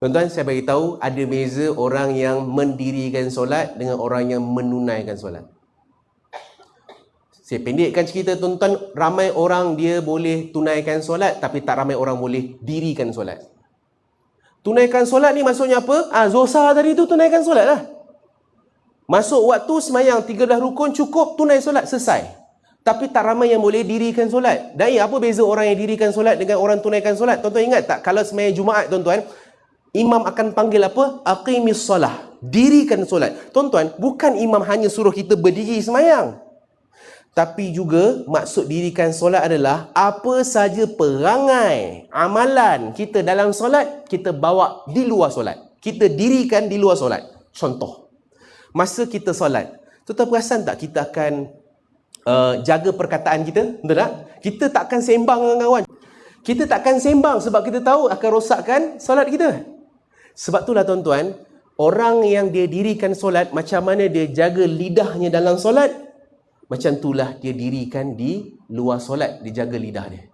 Tuan-tuan, saya bagi tahu ada beza orang yang mendirikan solat dengan orang yang menunaikan solat. Saya pendekkan cerita tuan-tuan, ramai orang dia boleh tunaikan solat tapi tak ramai orang boleh dirikan solat. Tunaikan solat ni maksudnya apa? Zohar tadi tu tunaikan solat lah. Masuk waktu semayang 13 rukun cukup, tunai solat, selesai. Tapi tak ramai yang boleh dirikan solat. Dan apa beza orang yang dirikan solat dengan orang tunaikan solat? Tuan-tuan ingat tak? Kalau semayang Jumaat tuan-tuan, imam akan panggil apa? Aqimis solah. Dirikan solat. Tuan-tuan, bukan imam hanya suruh kita berdiri semayang. Tapi juga maksud dirikan solat adalah apa saja perangai, amalan kita dalam solat, kita bawa di luar solat. Kita dirikan di luar solat. Contoh, masa kita solat, tuan-tuan perasan tak kita akan jaga perkataan kita? Betul tak? Kita takkan sembang dengan kawan. Kita takkan sembang sebab kita tahu akan rosakkan solat kita. Sebab itulah tuan-tuan, orang yang dia dirikan solat, macam mana dia jaga lidahnya dalam solat, macam itulah dia dirikan di luar solat, dia jaga lidah dia.